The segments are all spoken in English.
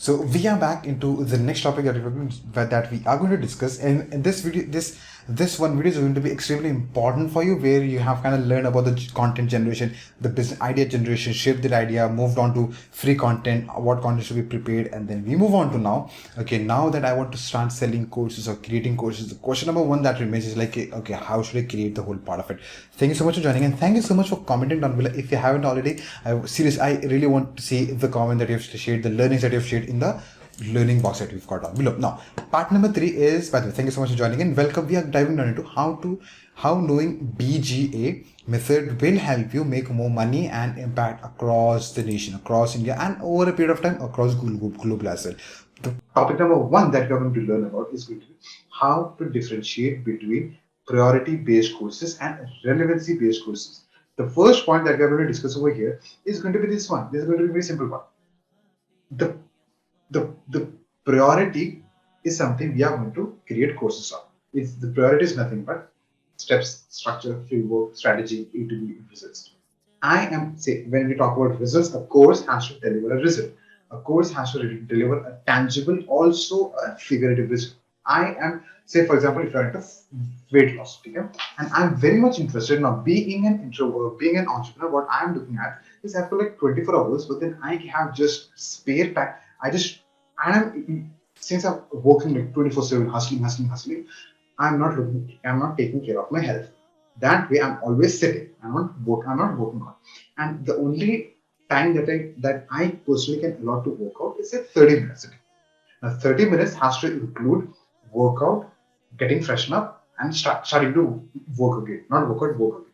So we are back into the next topic that we are going to discuss. And in this video, this one video is going to be extremely important for you, where you have kind of learned about the content generation, the business idea generation, shaped that idea, moved on to free content, what content should be prepared, and then we move on to now. Okay, now that I want to start selling courses or creating courses, the question number one that remains is like, okay, how should I create the whole part of it? Thank you so much for joining, and thank you so much for commenting down below. If you haven't already, I really want to see the comment that you've shared, the learnings that you've shared in the learning box that we've got down below. Now, part number 3 is, by the way, thank you so much for joining in. Welcome. We are diving down into how knowing BGA method will help you make more money and impact across the nation, across India, and over a period of time across global as well. The topic number 1 that we're going to learn about is going to be how to differentiate between priority-based courses and relevancy-based courses. The first point that we're going to discuss over here is going to be this one. This is going to be a very simple one. The priority is something we are going to create courses on. The priority is nothing but steps, structure, framework, strategy, A to B results. When we talk about results, a course has to deliver a result. A course has to deliver a tangible, also a figurative result. For example, if you're into weight loss, okay, and I'm very much interested in being an introvert, being an entrepreneur. What I'm looking at is I have like 24 hours, but then I have just spare time. Since I'm working like 24/7, hustling, I'm not taking care of my health. That way, I'm always sitting. I'm not working on. And the only time that I personally can allow to work out is 30 minutes a day. Now, 30 minutes has to include workout, getting freshen up, and starting to work again. Not work again.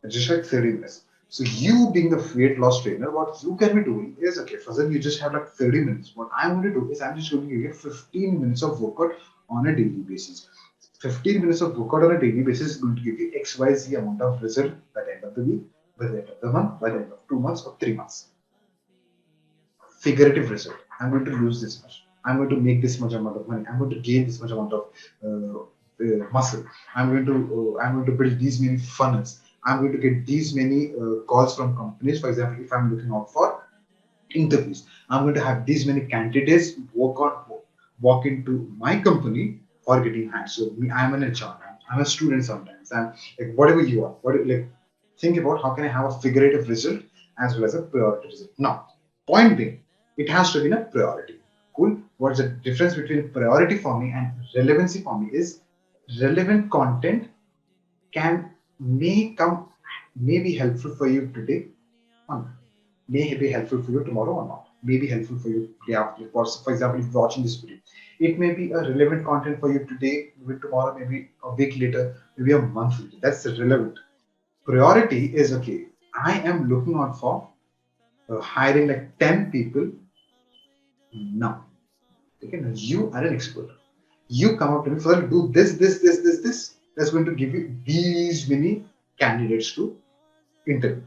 It's just like 30 minutes. So you being the weight loss trainer, what you can be doing is, okay, Fazal, you just have like 30 minutes. What I'm going to do is I'm just going to give you 15 minutes of workout on a daily basis. 15 minutes of workout on a daily basis is going to give you XYZ amount of result by the end of the week, by the end of the month, by the end of 2 months or 3 months. Figurative result. I'm going to lose this much. I'm going to make this much amount of money. I'm going to gain this much amount of muscle. I'm going to build these many funnels. I'm going to get these many calls from companies. For example, if I'm looking out for interviews, I'm going to have these many candidates walk into my company for getting hired. So I'm an HR. I'm a student sometimes. I'm like whatever you are. Think about how can I have a figurative result as well as a priority result. Now, point being, it has to be a priority. Cool. What's the difference between priority for me and relevancy for me is relevant content may be helpful for you today or not. May be helpful for you tomorrow or not. May be helpful for you day after. For example, if you're watching this video, it may be a relevant content for you today, maybe tomorrow, maybe a week later, maybe a month later. That's relevant. Priority is, okay, I am looking out for hiring like 10 people now. Okay, now you are an expert. You come up to me, so I'll do this. That's going to give you these many candidates to interview.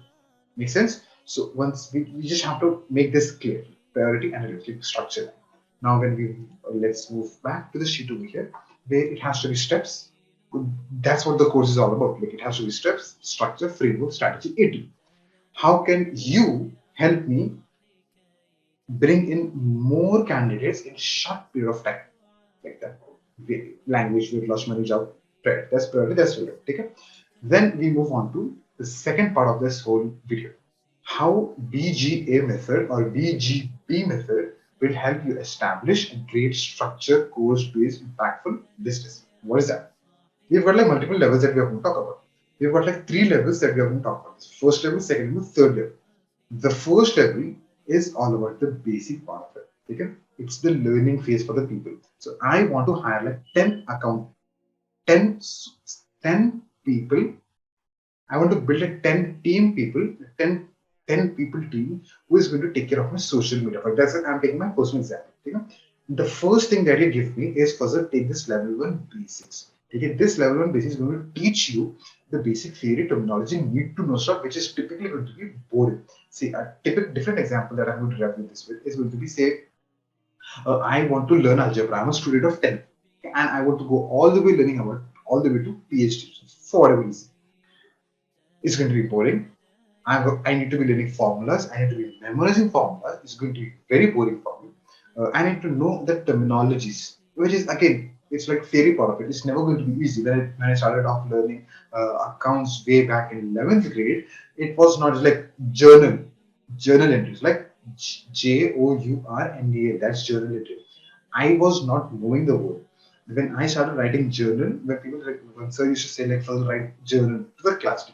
Make sense? So once we just have to make this clear, priority and relative structure. Now let's move back to the sheet over here, where it has to be steps. That's what the course is all about. Like it has to be steps, structure, framework, strategy, A2. How can you help me bring in more candidates in short period of time? Like that. Language, weight loss, money, job, right? That's priority, that's relevant. Okay? Then we move on to the second part of this whole video. How BGA method or BGB method will help you establish and create structured, course-based, impactful business. What is that? We've got like multiple levels that we are going to talk about. We've got like 3 levels that we are going to talk about. First level, second level, third level. The first level is all about the basic part of it. Okay? It's the learning phase for the people. So I want to hire like 10 people. I want to build a 10 people team who is going to take care of my social media. But that's it. I'm taking my personal example. Okay? The first thing that you give me is first take this level 1 basics. Okay? This level 1 basics is going to teach you the basic theory, terminology, need to know stuff, which is typically going to be boring. See, a different example that I'm going to review this with is going to be, say, I want to learn algebra. I'm a student of 10, and I want to go all the way learning about all the way to PhD. For whatever reason, it's going to be boring. I need to be learning formulas. I need to be memorizing formulas. It's going to be very boring for me. I need to know the terminologies, which is again, it's like theory part of it. It's never going to be easy. When I started off learning accounts way back in 11th grade, it was not like journal entries like JOURNAL. That's journal entry. I was not knowing the word. When I started writing journal, when sir used to say like first write journal to the class,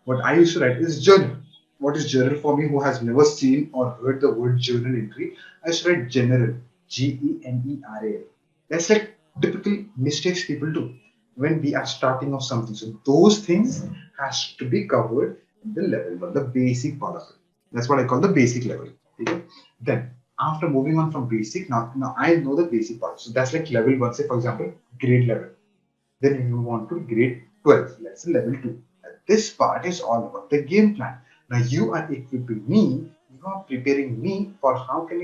what I used to write is journal. What is journal for me who has never seen or heard the word journal entry? I used to write general, GENERAL. That's like typical mistakes people do when we are starting off something. So those things has to be covered in the level one, the basic part of it. That's what I call the basic level. Okay? Then after moving on from basic, now I know the basic part. So that's like level one. Say for example, grade level. Then you move on to grade 12. Let's say level 2. This part is all about the game plan. Now you are equipping me, you are preparing me for how can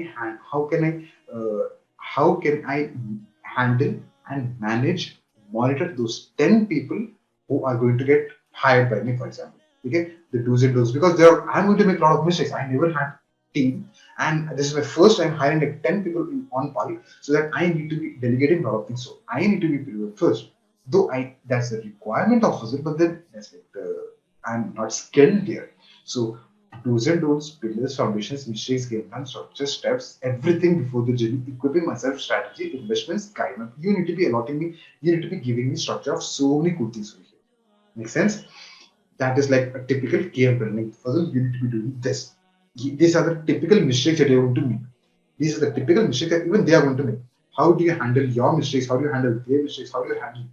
I handle and manage, monitor those 10 people who are going to get hired by me, for example. Okay, the do's and don'ts, because I'm going to make a lot of mistakes. I never had team, and this is my first time hiring like 10 people on pile, so that I need to be delegating a lot of things. So I need to be prepared first, though I that's the requirement of it, but then that's like I'm not skilled there. So do's and don'ts, pillars, foundations, mistakes, game plan, structure, steps, everything before the journey, equipping myself, strategy, investments, guidance. You need to be allotting me, you need to be giving me structure of so many cool things over here. Make sense? That is like a typical game planning. Further, you need to be doing this. These are the typical mistakes that you're going to make. These are the typical mistakes that even they are going to make. How do you handle your mistakes? How do you handle their mistakes? How do you handle,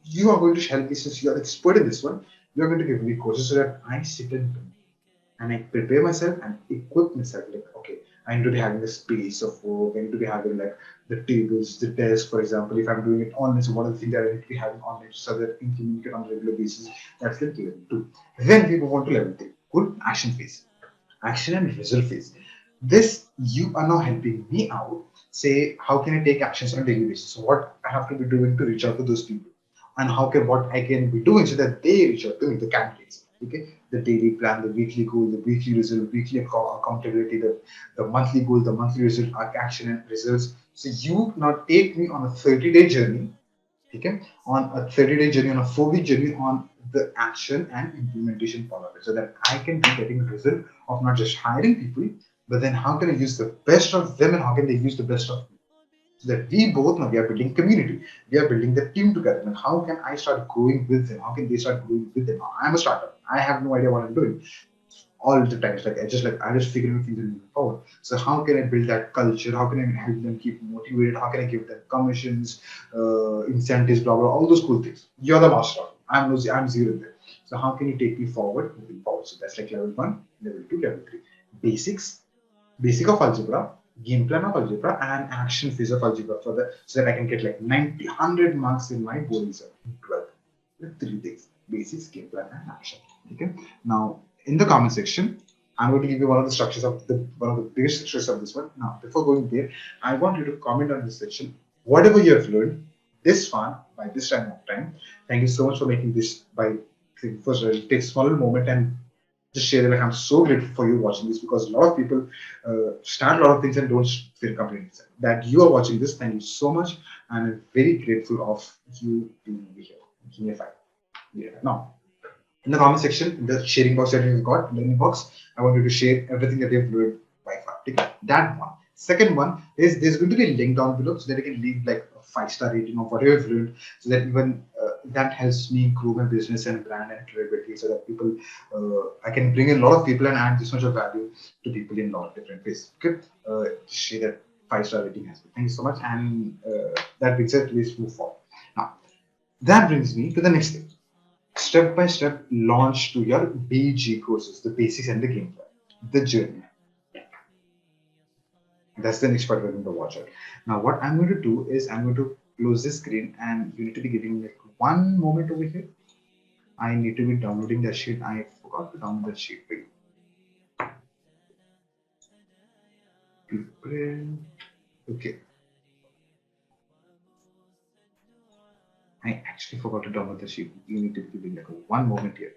you are going to help me since you are expert in this one. You are going to give me courses so that I sit and I prepare myself and equip myself. Like, okay, I need to be having a space of work. I need to be having like the tables, the desk, for example. If I'm doing it online, so what are the things that I need to be having online so that I can communicate on a regular basis? That's the level two. Then we move on to level three. Good action phase, action and result phase. This you are now helping me out. Say, how can I take actions on a daily basis? So what I have to be doing to reach out to those people, and how can what I can be doing so that they reach out to me, the candidates. Okay, the daily plan, the weekly goal, the weekly result, weekly accountability, the monthly goal, the monthly result, action and results. So you now take me on a 30-day journey, okay, on a 30-day journey, on a 4-week journey on the action and implementation part of it, so that I can be getting a result of not just hiring people, but then how can I use the best of them and how can they use the best of me, so that we both now we are building community, we are building the team together. And how can I start growing with them? How can they start growing with them? I'm a startup. I have no idea what I'm doing all the time. It's like I just figuring things and moving forward. So how can I build that culture? How can I help them keep motivated? How can I give them commissions, incentives, blah blah, all those cool things. You're the master. I'm zero there. So how can you take me forward, moving forward? So that's like level one, level two, level three. Basics, basic of algebra, game plan of algebra, and action phase of algebra for the so that I can get like 90, 100 marks in my board exam in 12th. With three things: basics, game plan, and action. Okay. Now in the comment section, I'm going to give you one of the structures of the one of the biggest structures of this one. Now, before going there, I want you to comment on this section whatever you have learned this far by this time of time. Thank you so much for making this by first take a small moment and just share it. Like, I'm so grateful for you watching this, because a lot of people start a lot of things and don't feel complete. That you are watching this, thank you so much, and I'm very grateful of you being over here. Give me a five. Yeah. Now, in the comment section, in the sharing box that you've got, learning box, I want you to share everything that you've learned by far. Okay? That one. Second one is there's going to be a link down below so that you can leave like a 5-star rating of whatever you've learned, so that even that helps me grow my business and brand and credibility, so that people I can bring in a lot of people and add this much of value to people in a lot of different ways. Okay, share that 5-star rating has been. Thank you so much, and that brings us. Let's move forward. Now that brings me to the next thing: step by step launch to your BG courses, the basics and the game plan, the journey. That's the next part we're going to watch out. Now, what I'm going to do is I'm going to close this screen, and you need to be giving like one moment over here. I need to be downloading that sheet. I forgot to download that sheet for you. Okay. I actually forgot to download the sheet. You need to be giving like one moment here.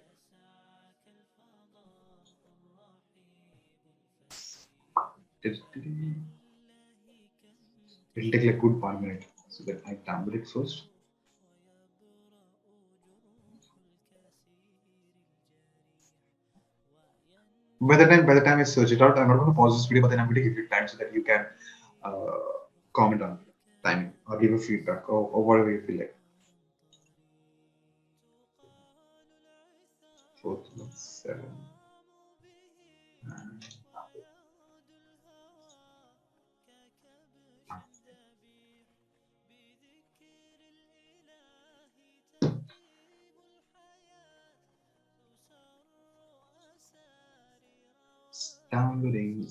It'll take like good 1 minute. So that I download it first. By the time I search it out, I'm not going to pause this video, but then I'm going to give you time so that you can comment on timing or give a feedback or whatever you feel like. 4, 7. Downloading.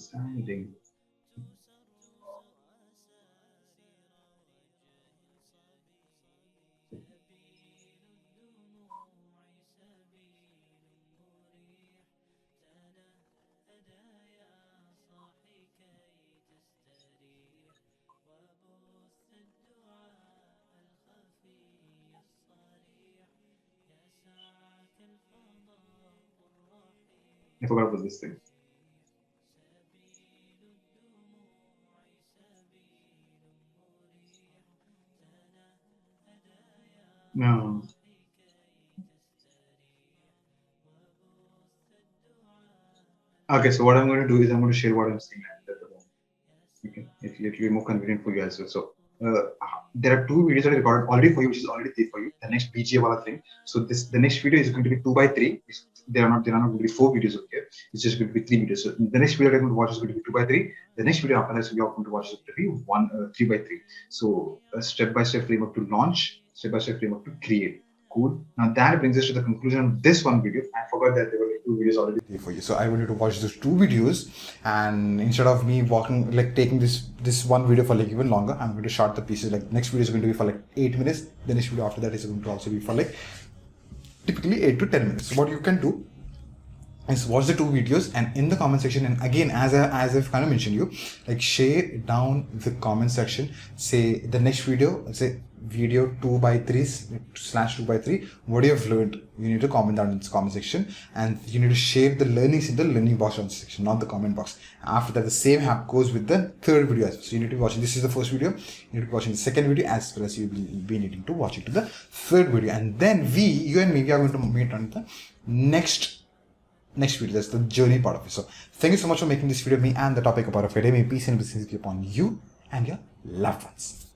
I forgot about this thing. No. Okay, so what I'm going to do is I'm going to share what I'm seeing at the moment. Okay, it'll be more convenient for you as well. So there are 2 videos that I recorded already for you, which is already there for you. The next BGA wala thing. So the next video is going to be 2x3. There are not going to be 4 videos over here. It's just going to be 3 videos. So the next video I'm going to watch is going to be 2x3. The next video after that you're going to watch is going to be 3x3. So a step-by-step framework to launch, step-by-step framework to create. Cool. Now that brings us to the conclusion of this one video. I forgot that there were 2 videos already there for you. So I wanted to watch those 2 videos, and instead of me walking, like taking this one video for like even longer, I'm going to short the pieces. Like next video is going to be for like 8 minutes. The next video after that is going to also be for like typically 8 to 10 minutes. So what you can do is watch the 2 videos, and in the comment section, and again as I've kind of mentioned you, like share down the comment section, say the next video, say video 2x3/2x3, what you have learned, you need to comment down in the comment section, and you need to share the learnings in the learning box on section, not the comment box. After that, the same app goes with the 3rd video as well. So you need to be watching, this is the 1st video, you need to be watching the 2nd video, as well as you will be needing to watch it to the 3rd video, and then you and me, we are going to meet on the next video. That's the journey part of it. So thank you so much for making this video. Me and the topic part of it. May peace and blessings be upon you and your loved ones.